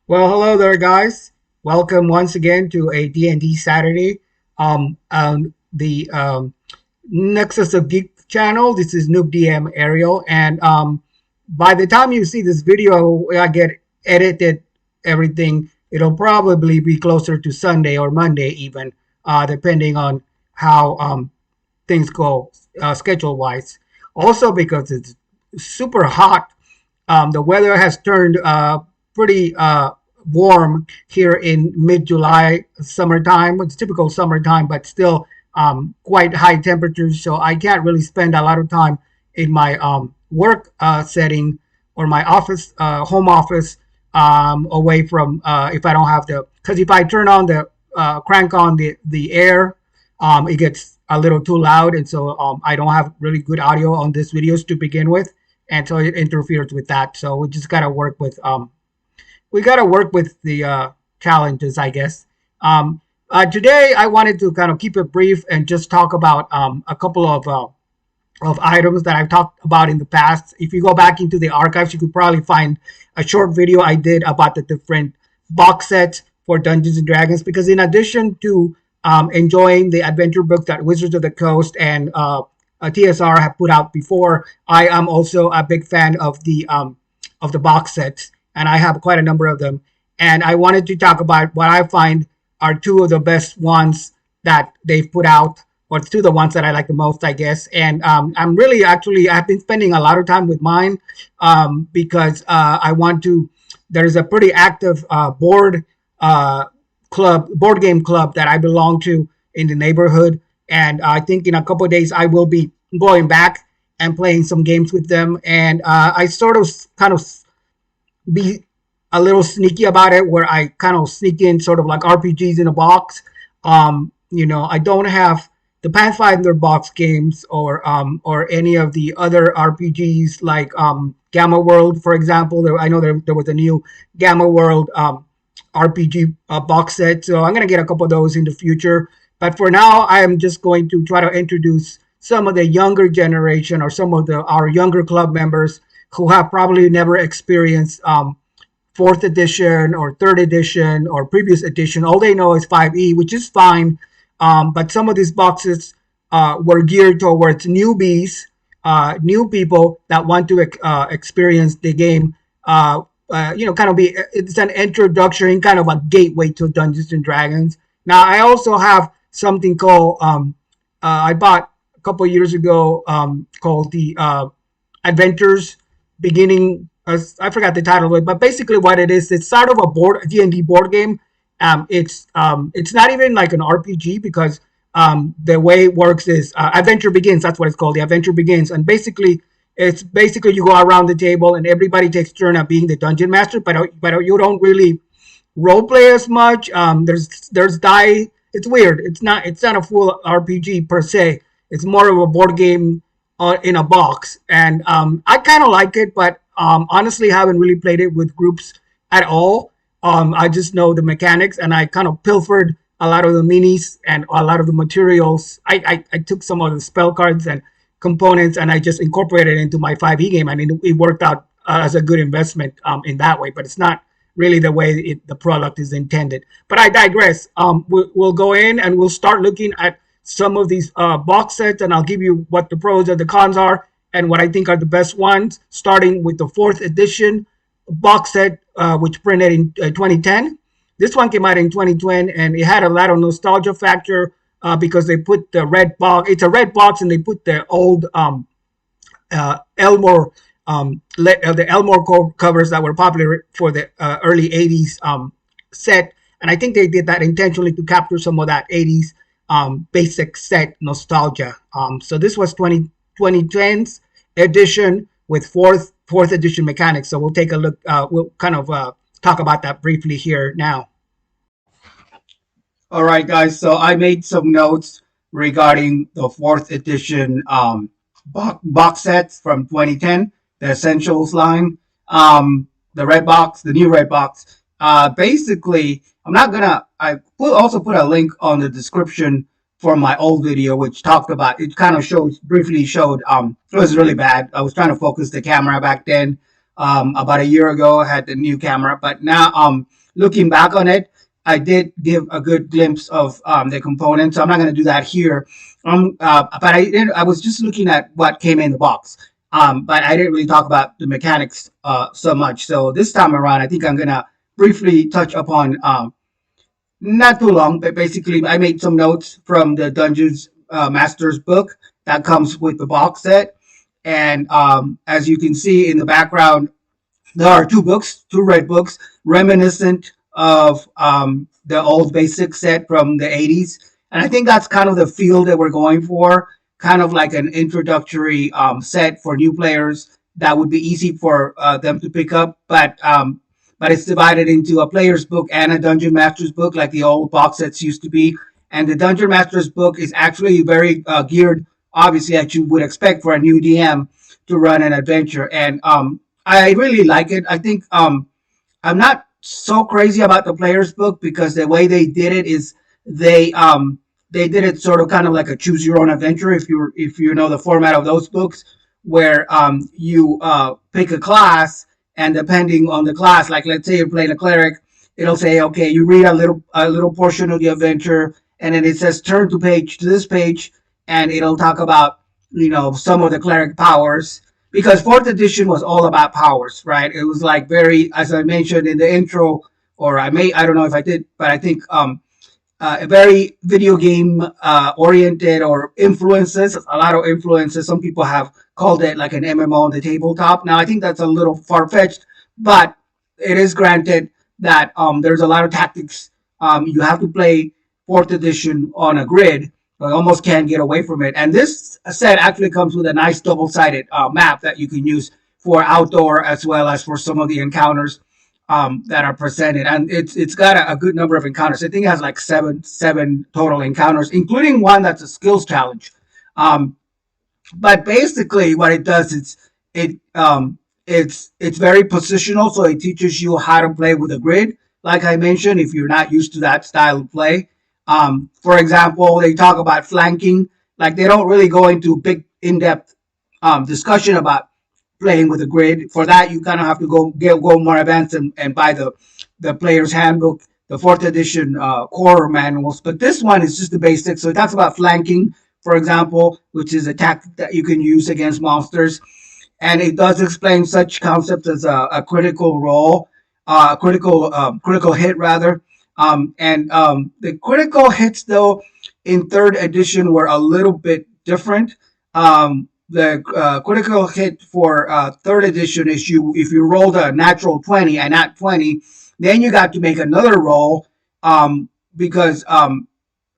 Well, hello there, guys. Welcome once again to a D&D Saturday. The Nexus of Geek channel. This is Noob DM Ariel, and by the time you see this video, I get edited everything. It'll probably be closer to Sunday or Monday, even depending on how things go schedule wise. Also, because it's super hot, the weather has turned pretty warm here in mid-July, summertime. It's typical summertime, but still quite high temperatures. So I can't really spend a lot of time in my work setting or my office, home office, away from if I don't have the. Because if I turn on the crank on the air, it gets a little too loud, and so I don't have really good audio on this videos to begin with, and so it interferes with that. So we just gotta work with the challenges, I guess. Today, I wanted to kind of keep it brief and just talk about a couple of items that I've talked about in the past. If you go back into the archives, you could probably find a short video I did about the different box sets for Dungeons and Dragons. Because in addition to enjoying the adventure books that Wizards of the Coast and TSR have put out before, I am also a big fan of the box sets, and I have quite a number of them. And I wanted to talk about what I find are two of the best ones that they've put out, or two of the ones that I like the most, I guess. And I'm really actually I've been spending a lot of time with mine because I want to. There's a pretty active uh, board game club that I belong to in the neighborhood, and I think in a couple of days I will be going back and playing some games with them. And I sort of kind of be a little sneaky about it, where I kind of sneak in sort of like RPGs in a box. I don't have the Pathfinder box games or any of the other RPGs like Gamma World, for example. I know there was a new Gamma World RPG box set, so I'm gonna get a couple of those in the future. But for now, I am just going to try to introduce some of the younger generation or some of our younger club members who have probably never experienced fourth edition or third edition or previous edition. All they know is 5e, which is fine. But some of these boxes were geared towards newbies, new people that want to experience the game. Kind of it's an introduction, kind of a gateway to Dungeons and Dragons. Now, I also have something called I bought a couple of years ago called the Adventures Beginning. I forgot the title of it, but basically what it is, it's sort of a D&D board game. It's not even like an RPG, because the way it works is Adventure Begins. That's what it's called. The Adventure Begins, and it's basically you go around the table and everybody takes turn at being the dungeon master, but you don't really role play as much. There's die. It's weird. It's not a full RPG per se. It's more of a board game in a box, and I kind of like it, but honestly haven't really played it with groups at all. I just know the mechanics, and I kind of pilfered a lot of the minis and a lot of the materials. I took some of the spell cards and components, and I just incorporated it into my 5e game, and it worked out as a good investment in that way. But it's not really the way the product is intended. But I digress. We'll go in and we'll start looking at some of these box sets, and I'll give you what the pros and the cons are, and what I think are the best ones, starting with the fourth edition box set, which printed in 2010. This one came out in 2020, and it had a lot of nostalgia factor because they put the red box. It's a red box, and they put the old Elmore, the Elmore covers that were popular for the early 80s set. And I think they did that intentionally to capture some of that 80s basic set nostalgia. So this was 2010's edition with fourth edition mechanics. So we'll take a look. We'll kind of talk about that briefly here now. All right, guys. So I made some notes regarding the fourth edition box sets from 2010, the Essentials line, the red box, the new red box. Basically, I'm not gonna. Also put a link on the description for my old video, which talked about it. Kind of briefly showed. It was really bad. I was trying to focus the camera back then. about a year ago. I had the new camera, but now looking back on it, I did give a good glimpse of the components. So I'm not going to do that here. But I was just looking at what came in the box. But I didn't really talk about the mechanics so much. So this time around, I think I'm gonna briefly touch upon not too long, but basically I made some notes from the Dungeons Masters book that comes with the box set. And as you can see in the background, there are two books, two red books, reminiscent of the old basic set from the 80s. And I think that's kind of the feel that we're going for, kind of like an introductory set for new players that would be easy for them to pick up. But it's divided into a player's book and a dungeon master's book, like the old box sets used to be. And the dungeon master's book is actually very geared, obviously, as you would expect for a new DM to run an adventure. And I really like it. I think I'm not so crazy about the player's book because the way they did it is they did it sort of kind of like a choose your own adventure if you know the format of those books where you pick a class, and depending on the class, like let's say you're playing a cleric, it'll say, okay, you read a little portion of the adventure, and then it says turn to this page, and it'll talk about some of the cleric powers, because fourth edition was all about powers, right? It was like very, as I mentioned in the intro, or I don't know if I did, but I think a very video game oriented, or influences, a lot of influences. Some people have called it like an MMO on the tabletop. Now I think that's a little far fetched, but it is granted that there's a lot of tactics. You have to play fourth edition on a grid. I almost can't get away from it. And this set actually comes with a nice double-sided map that you can use for outdoor as well as for some of the encounters that are presented. And it's got a good number of encounters. I think it has like seven total encounters, including one that's a skills challenge. But basically, what it does is it's very positional, so it teaches you how to play with a grid. Like I mentioned, if you're not used to that style of play. For example, they talk about flanking. Like they don't really go into big in-depth discussion about playing with a grid. For that, you kind of have to go more advanced and buy the player's handbook, the fourth edition core manuals. But this one is just the basics. So it talks about flanking, for example, which is a tactic that you can use against monsters. And it does explain such concepts as a critical role, critical hit rather. The critical hits, though, in third edition were a little bit different. The critical hit for third edition is if you rolled a natural 20 and not 20, then you got to make another roll because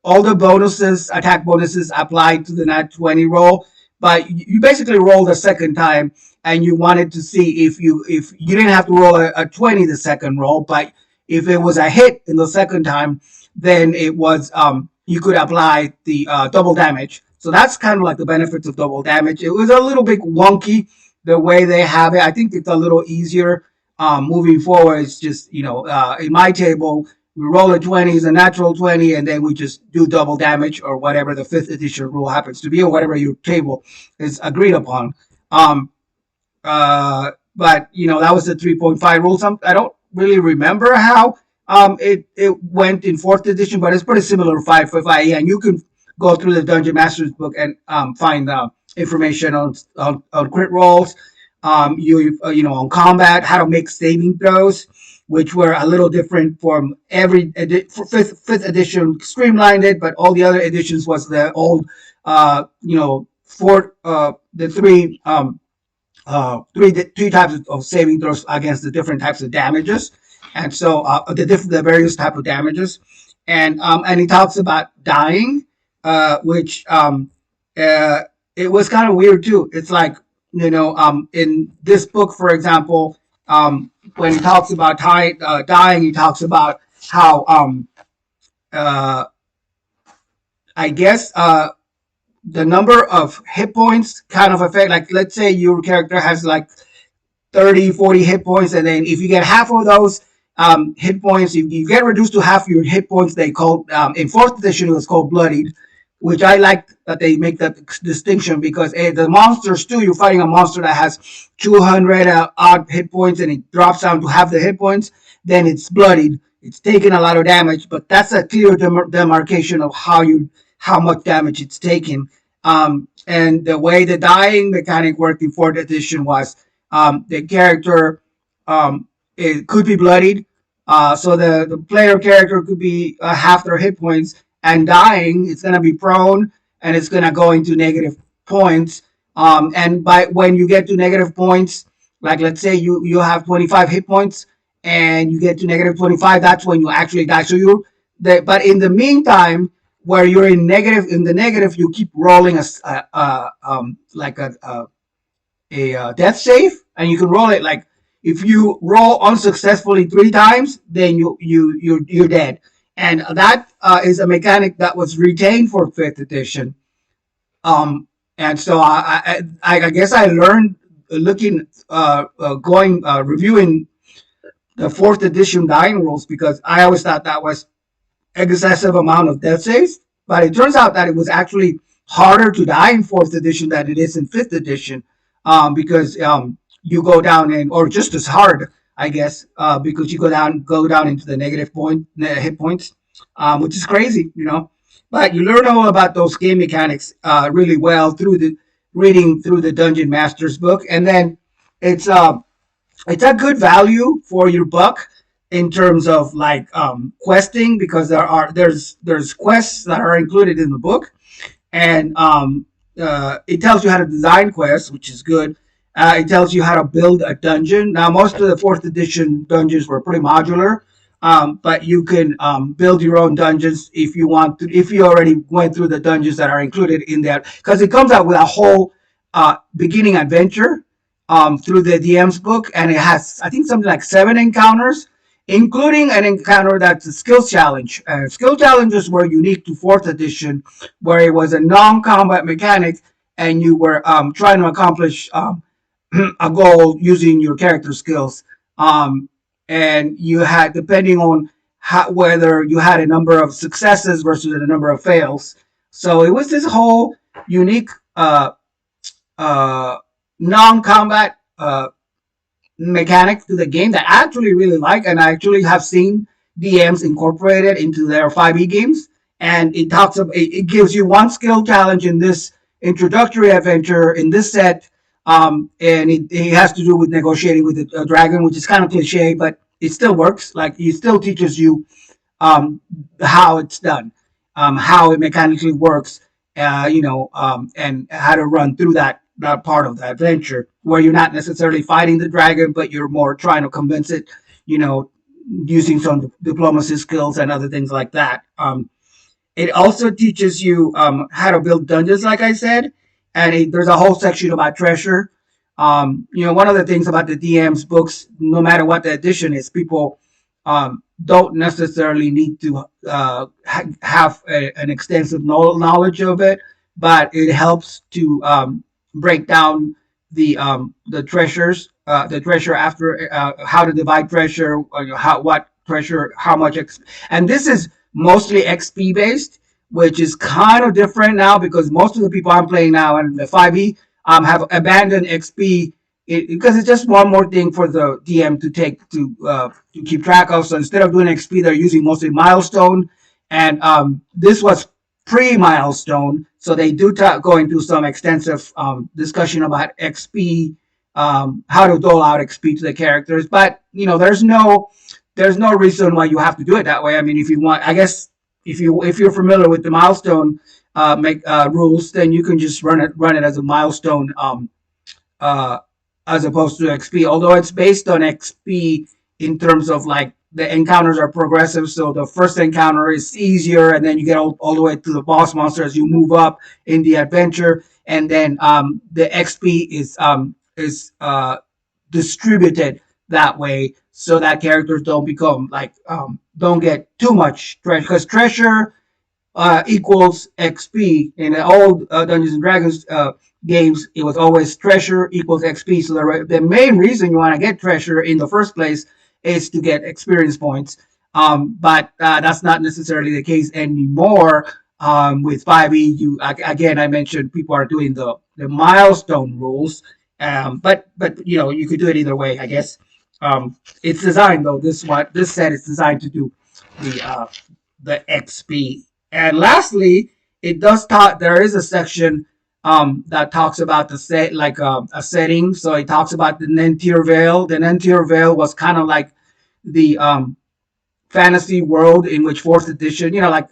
all the bonuses, attack bonuses, apply to the nat 20 roll. But you basically rolled a second time, and you wanted to see if you didn't have to roll a 20 the second roll, but if it was a hit in the second time, then it was you could apply the double damage. So that's kind of like the benefits of double damage. It was a little bit wonky the way they have it. I think it's a little easier moving forward. It's just, in my table, we roll a 20, it's a natural 20, and then we just do double damage or whatever the fifth edition rule happens to be, or whatever your table is agreed upon. But, that was the 3.5 rule. I don't really remember how it went in fourth edition, but it's pretty similar to 5.5. And you can go through the Dungeon Master's book and find information on crit rolls, on combat, how to make saving throws, which were a little different from every fifth edition streamlined it, but all the other editions was the old, the three types of saving throws against the different types of damages, and so the various type of damages, and he talks about dying, which it was kind of weird too. It's like in this book, for example, when he talks about dying, he talks about how I guess the number of hit points kind of affect, like let's say your character has like 30-40 hit points, and then if you get half of those hit points, if you get reduced to half your hit points, they called in fourth edition it was called bloodied, which I like that they make that distinction because the monsters too, you're fighting a monster that has 200 odd hit points and it drops down to half the hit points, then it's bloodied. It's taking a lot of damage, but that's a clear demarcation of how much damage it's taking. And the way the dying mechanic worked in fourth edition was the character it could be bloodied. So the player character could be half their hit points, and dying, it's gonna be prone and it's gonna go into negative points. And by when you get to negative points, like let's say you have 25 hit points and you get to negative 25, that's when you actually die. So but in the meantime, where you're in the negative, you keep rolling like a death save, and you can roll it like if you roll unsuccessfully 3 times, then you're dead. And that is a mechanic that was retained for fifth edition. And so I guess I learned looking going reviewing the fourth edition dying rules because I always thought that was excessive amount of death saves, but it turns out that it was actually harder to die in fourth edition than it is in fifth edition, because you go down or just as hard, I guess, because you go down into the negative hit points, which is crazy, you know. But you learn all about those game mechanics really well through the reading through the Dungeon Master's book, and then it's it's a good value for your buck in terms of like questing because there's quests that are included in the book, and it tells you how to design quests, which is good. It tells you how to build a dungeon. Now, most of the fourth edition dungeons were pretty modular, but you can build your own dungeons if you want to. If you already went through the dungeons that are included in there, because it comes out with a whole beginning adventure through the DM's book, and it has I think something like 7 encounters, including an encounter that's a skill challenge. Skill challenges were unique to fourth edition, where it was a non-combat mechanic, and you were trying to accomplish a goal using your character skills. And you had, depending on whether you had a number of successes versus a number of fails. So it was this whole unique non-combat mechanic to the game that I actually really like, and I actually have seen DMs incorporate it into their 5e games. And it gives you one skill challenge in this introductory adventure in this set, and it has to do with negotiating with a dragon, which is kind of cliche, but it still works. Like it still teaches you how it's done, how it mechanically works, and how to run through that part of the adventure where you're not necessarily fighting the dragon, but you're more trying to convince it, using some diplomacy skills and other things like that. It also teaches you how to build dungeons, like I said, and there's a whole section about treasure. One of the things about the DM's books, no matter what the edition is, people don't necessarily need to have an extensive knowledge of it, but it helps to break down the treasures, the treasure after how to divide treasure, what treasure, how much, and this is mostly XP based, which is kind of different now because most of the people I'm playing now in the 5e have abandoned XP because it's just one more thing for the DM to keep track of. So instead of doing XP, they're using mostly milestone, and this was pre-milestone, so they do go into some extensive discussion about XP, how to dole out XP to the characters. But there's no reason why you have to do it that way. I mean, if you want, I guess if you're familiar with the milestone rules, then you can just run it as a milestone as opposed to XP. Although it's based on XP in terms of like the encounters are progressive, so the first encounter is easier, and then you get all the way to the boss monster as you move up in the adventure, and then the XP is distributed that way so that characters don't become like don't get too much treasure, because treasure equals XP. In the old Dungeons and Dragons games, it was always treasure equals XP. So the main reason you want to get treasure in the first place is to get experience points. But that's not necessarily the case anymore. With 5e, again, I mentioned people are doing the milestone rules, but you could do it either way, I guess. It's designed though. This set is designed to do the uh, the XP. And lastly, it does talk. There is a section that talks about the set, like a setting. So it talks about the Nentir Vale. The Nentir Vale was kind of like the fantasy world in which fourth edition, like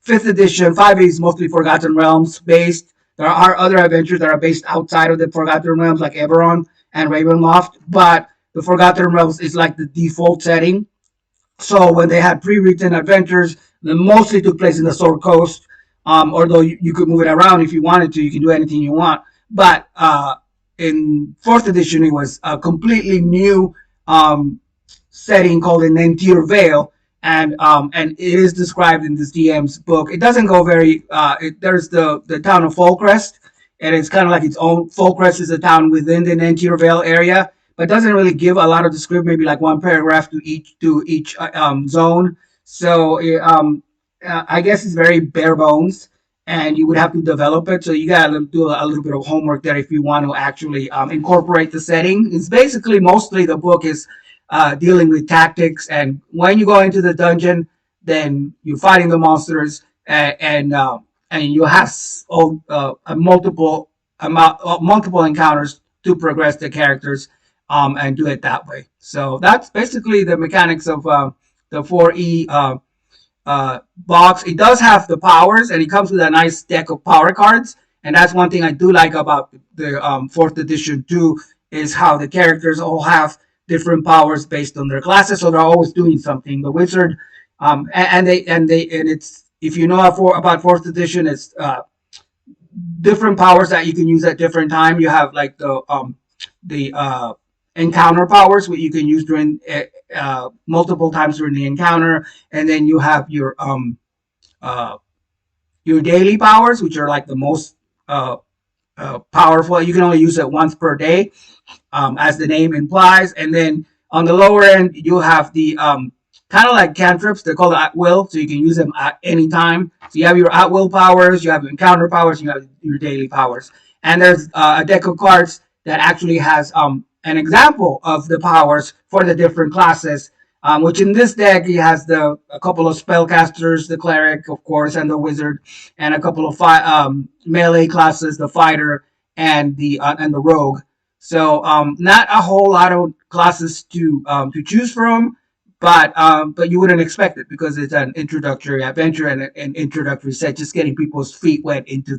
fifth edition, 5e is mostly Forgotten Realms based. There are other adventures that are based outside of the Forgotten Realms, like Eberron and Ravenloft, but the Forgotten Realms is like the default setting. So when they had pre-written adventures, they mostly took place in the Sword Coast. Although you could move it around if you wanted to, you can do anything you want. But in fourth edition, it was a completely new setting called an Nentir Vale, and it is described in this DM's book. It doesn't go very. There's the town of Folcrest, and it's kind of like its own. Folcrest is a town within the Nentir Vale area, but doesn't really give a lot of description. Maybe like one paragraph to each zone. So I guess it's very bare bones, and you would have to develop it. So you gotta do a little bit of homework there if you want to actually incorporate the setting. It's basically mostly the book is dealing with tactics, and when you go into the dungeon, then you're fighting the monsters, and you have a multiple encounters to progress the characters, and do it that way. So that's basically the mechanics of the 4E box. It does have the powers, and it comes with a nice deck of power cards. And that's one thing I do like about the fourth edition too, is how the characters all have different powers based on their classes, so they're always doing something. The wizard, and it's, if you know about fourth edition, it's different powers that you can use at different time. You have like the encounter powers, what you can use during multiple times during the encounter, and then you have uh, your daily powers, which are like the most powerful. You can only use it once per day, as the name implies. And then on the lower end, you have the kind of like cantrips. They're called at will, so you can use them at any time. So you have your at will powers, you have your encounter powers, you have your daily powers. And there's a deck of cards that actually has an example of the powers for the different classes. Which in this deck he has a couple of spellcasters, the cleric, of course, and the wizard, and a couple of melee classes, the fighter and the rogue. So not a whole lot of classes to choose from, but you wouldn't expect it because it's an introductory adventure and an introductory set, just getting people's feet wet into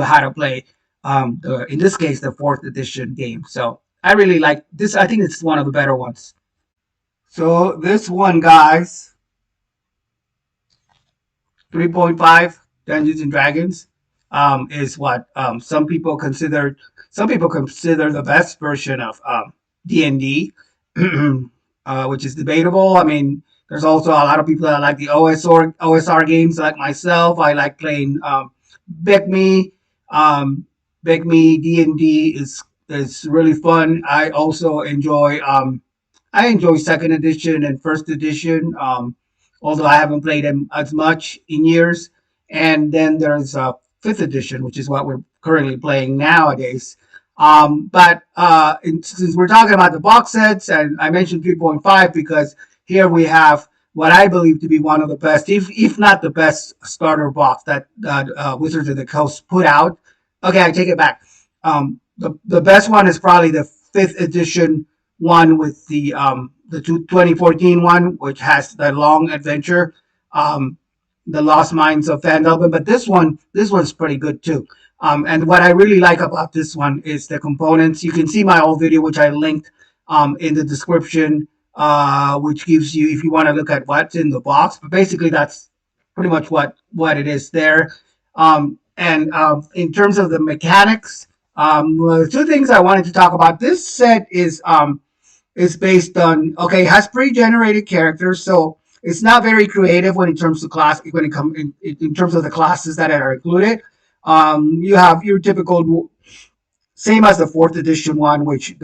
how to play in this case the fourth edition game. So I really like this. I think it's one of the better ones. So this one, guys, 3.5 Dungeons and Dragons, is what some people consider the best version of D&D, which is debatable. I mean, there's also a lot of people that like the OSR games, like myself. I like playing BECME. BECME D&D is really fun. I enjoy second edition and first edition, although I haven't played them as much in years. And then there's fifth edition, which is what we're currently playing nowadays. But since we're talking about the box sets, and I mentioned 3.5 because here we have what I believe to be one of the best, if not the best, starter box that Wizards of the Coast put out. Okay, I take it back. The best one is probably the fifth edition one with the 2014 one, which has the long adventure, the Lost Mines of Phandelver. But this one's pretty good too. And what I really like about this one is the components. You can see my old video, which I linked in the description, which gives you, if you want to look at what's in the box. But basically, that's pretty much what it is there. And in terms of the mechanics, well, two things I wanted to talk about. This set is based on, okay, it has pre-generated characters, so it's not very creative when it comes to in terms of the classes that are included. You have your typical, same as the fourth edition one, which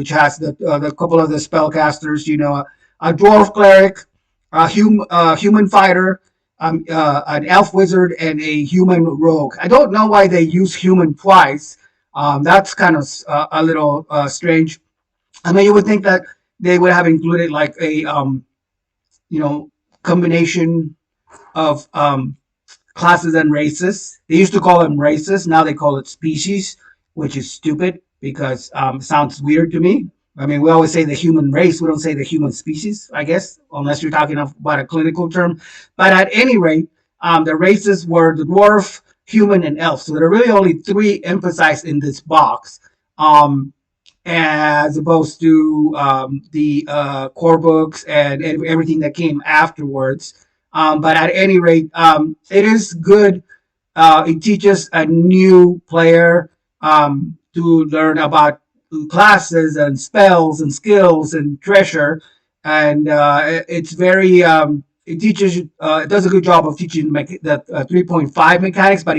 has the couple of the spellcasters. A dwarf cleric, a human fighter, an elf wizard and a human rogue. I don't know why they use human twice. That's kind of a little strange. I mean, you would think that they would have included like a you know combination of classes and races. They used to call them races. Now they call it species, which is stupid because it sounds weird to me. I mean, we always say the human race. We don't say the human species, I guess, unless you're talking about a clinical term. But at any rate, the races were the dwarf, human, and elf. So there are really only three emphasized in this box. As opposed to the core books and everything that came afterwards. But at any rate, it is good. It teaches a new player to learn about classes and spells and skills and treasure, and it's very. It teaches. It does a good job of teaching the 3.5 mechanics, but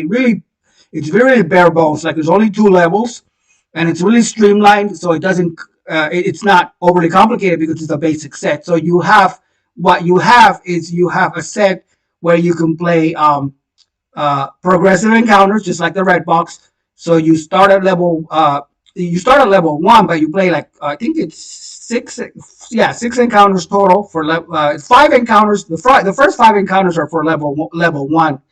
it's very bare bones. Like there's only two levels, and it's really streamlined, so it doesn't. It's not overly complicated because it's a basic set. So you have what you have is you have a set where you can play progressive encounters, just like the red box. So you start at level one, but you play like I think it's six, yeah, six encounters total for five encounters. The first five encounters are for level one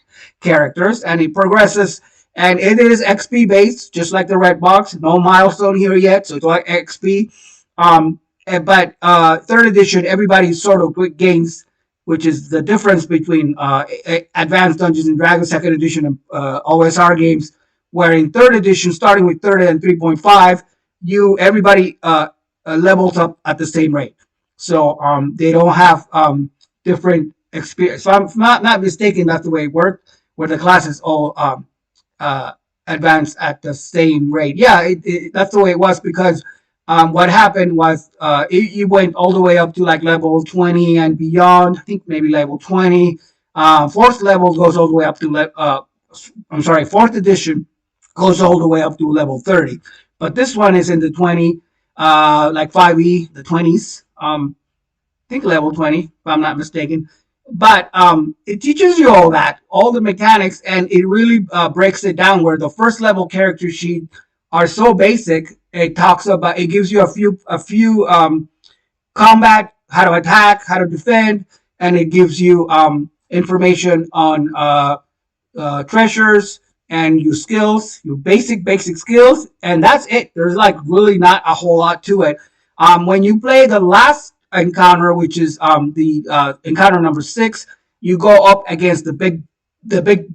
characters, and it progresses. And it is XP based, just like the red box. No milestone here yet, so it's like XP. But third edition, everybody sort of gains, which is the difference between Advanced Dungeons and Dragons second edition and OSR games, where in third edition, starting with third and 3.5, everybody levels up at the same rate. So they don't have different experience. So I'm not mistaken, that's the way it worked, where the classes all advance at the same rate. Yeah, that's the way it was because what happened was it went all the way up to like level 20 and beyond. I think maybe level 20. Fourth level goes all the way up to fourth edition goes all the way up to level 30. But this one is in the 20, like 5e, the 20s. I think level 20, if I'm not mistaken. But it teaches you all the mechanics, and it really breaks it down where the first level character sheet are so basic. It gives you a few combat, how to attack, how to defend, and it gives you information on treasures and your skills, your basic skills, and that's it. There's like really not a whole lot to it. When you play the last encounter, which is the encounter number 6, you go up against the big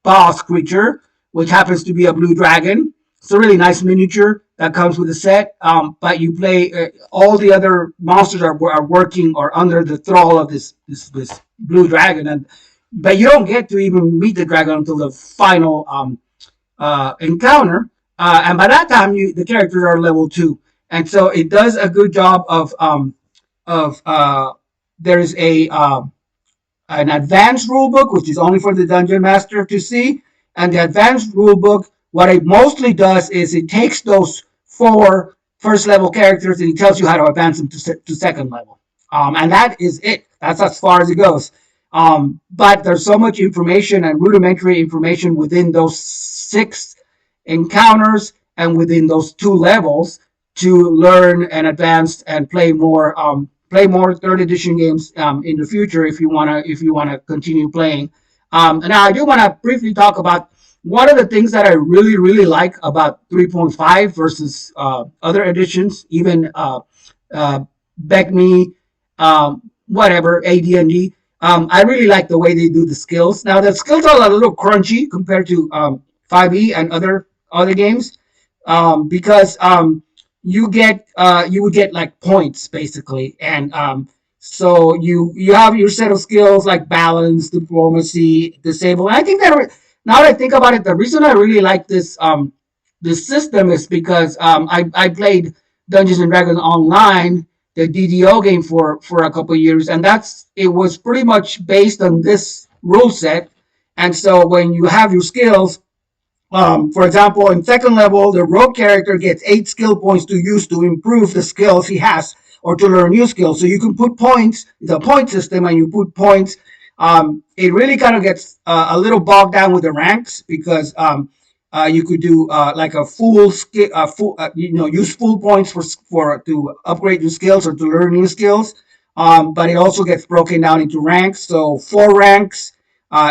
boss creature, which happens to be a blue dragon. It's a really nice miniature that comes with the set. But you play all the other monsters are working or under the thrall of this blue dragon, but you don't get to even meet the dragon until the final encounter. And by that time, the characters are level 2, and so it does a good job of there's an advanced rule book, which is only for the dungeon master to see. And the advanced rule book, what it mostly does is it takes those 4 first level characters and it tells you how to advance them to second level. And that is it. That's as far as it goes. But there's so much information and rudimentary information within those 6 encounters and within those 2 levels to learn and advance and play more third edition games in the future if you wanna continue playing. Now I do want to briefly talk about one of the things that I really like about 3.5 versus other editions, even BECMI, whatever, AD&D. I really like the way they do the skills. Now the skills are a little crunchy compared to 5e and other games because you would get like points basically, and so you have your set of skills like balance, diplomacy, disable. And I think that now that I think about it, the reason I really like this system is because I played Dungeons and Dragons Online, the DDO game for a couple of years, and it was pretty much based on this rule set. And so when you have your skills, for example, in second level, the rogue character gets 8 skill points to use to improve the skills he has or to learn new skills. So you can put points, it's a point system, and you put points It really kind of gets a little bogged down with the ranks because you could do like a full skill, use full points for to upgrade your skills or to learn new skills. But it also gets broken down into ranks. So 4 ranks,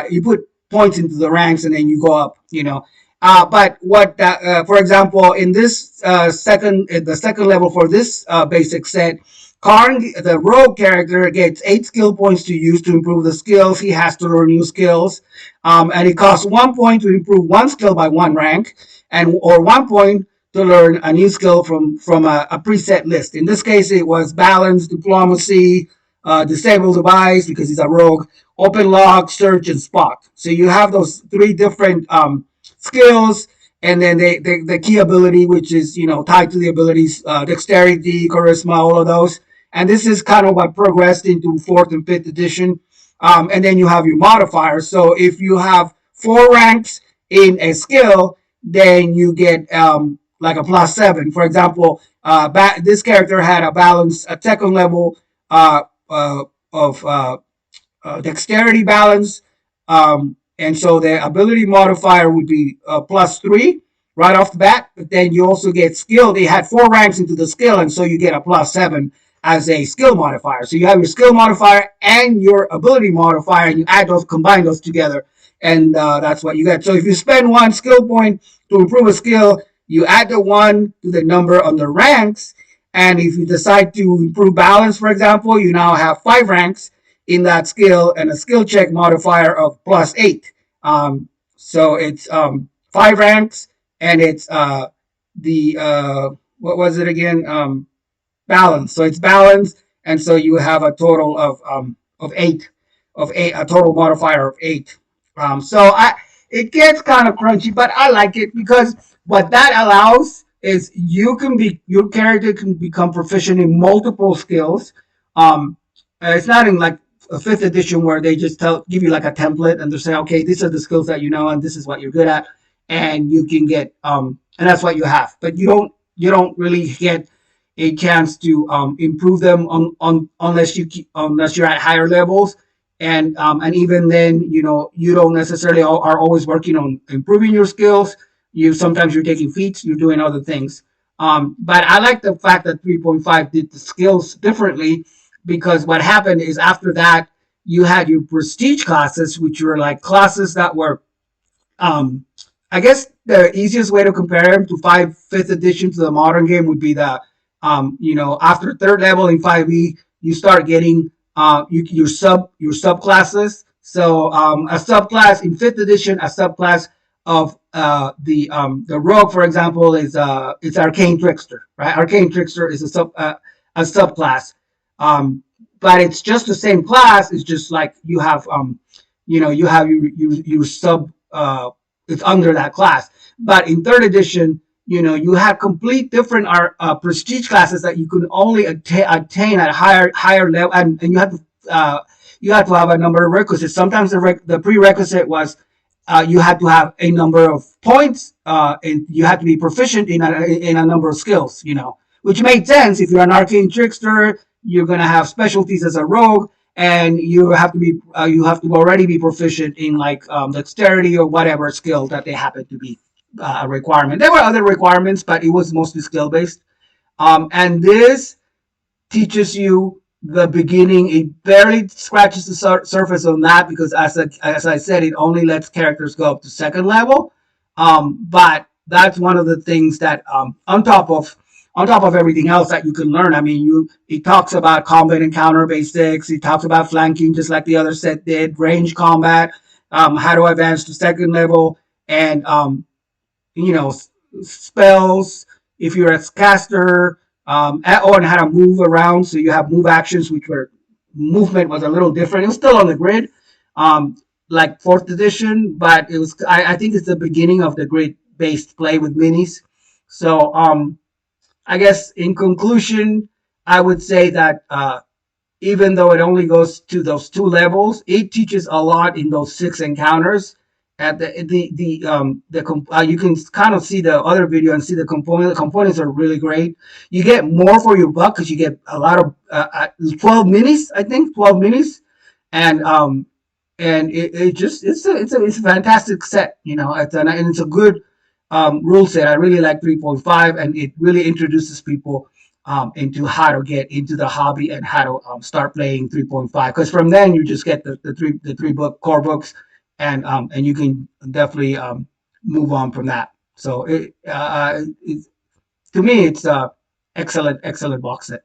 you put points into the ranks and then you go up. But what that, for example, in this the second level for this basic set, Karn, the rogue character, gets 8 skill points to use to improve the skills. He has to learn new skills, and it costs 1 point to improve one skill by 1 rank, and or 1 point to learn a new skill from a preset list. In this case, it was balance, diplomacy, disable device because he's a rogue, open log, search, and spot. So you have those 3 different skills, and then the key ability, which is tied to the abilities, dexterity, charisma, all of those. And this is kind of what progressed into 4th and 5th edition. And then you have your modifiers. So if you have 4 ranks in a skill, then you get like a +7. For example, this character had a balance, a second level of dexterity balance. And so the ability modifier would be +3 right off the bat. But then you also get skill. They had 4 ranks into the skill, and so you get a +7 as a skill modifier. So you have your skill modifier and your ability modifier, and you add those, combine those together, and that's what you get. So if you spend 1 skill point to improve a skill, you add the 1 to the number on the ranks. And if you decide to improve balance, for example, you now have 5 ranks in that skill and a skill check modifier of +8. So it's 5 ranks, and it's the what was it again? Balance. So it's balanced, and so you have a total of 8, a total modifier of 8. So it gets kind of crunchy, but I like it because what that allows is your character can become proficient in multiple skills. It's not in like a 5th edition where they just give you like a template and they say, okay, these are the skills that you know and this is what you're good at, and you can get and that's what you have. But you don't really get a chance to improve them unless you're at higher levels, and even then, you don't necessarily are always working on improving your skills. Sometimes you're taking feats, you're doing other things. But I like the fact that 3.5 did the skills differently, because what happened is after that you had your prestige classes, which were like classes that were um, I guess the easiest way to compare them to 5th edition to the modern game would be that after 3rd level in 5e, you start getting your subclasses. So a subclass in 5th edition, a subclass of the rogue, for example, is it's arcane trickster, right? Arcane trickster is a subclass, um, but it's just the same class. It's just like you have your sub. It's under that class. But in 3rd edition, you have complete different prestige classes that you could only attain at higher level, and you have to have a number of requisites. Sometimes the prerequisite was you had to have a number of points, and you had to be proficient in a number of skills. Which made sense. If you're an arcane trickster, you're gonna have specialties as a rogue, and you have to already be proficient in like dexterity or whatever skill that they happen to be a requirement. There were other requirements, but it was mostly skill based. And this teaches you the beginning. It barely scratches the surface on that because, as I said, it only lets characters go up to 2nd level. But that's one of the things that on top of everything else that you can learn. I mean, it talks about combat and counter basics. It talks about flanking, just like the other set did. Range combat, how to advance to 2nd level, and spells if you're a caster, and how to move around. So you have move actions, which were movement was a little different. It was still on the grid, like 4th edition, but it was. I think it's the beginning of the grid-based play with minis. So I guess in conclusion, I would say that even though it only goes to those 2 levels, it teaches a lot in those 6 encounters. At you can kind of see the other video and see the components. The components are really great. You get more for your buck because you get a lot of 12 minis. I think 12 minis, and and it just it's a fantastic set. And it's a good rule set. I really like 3.5, and it really introduces people into how to get into the hobby and how to start playing 3.5. Because from then you just get the three book core books, and you can definitely move on from that. So to me, it's a excellent box set.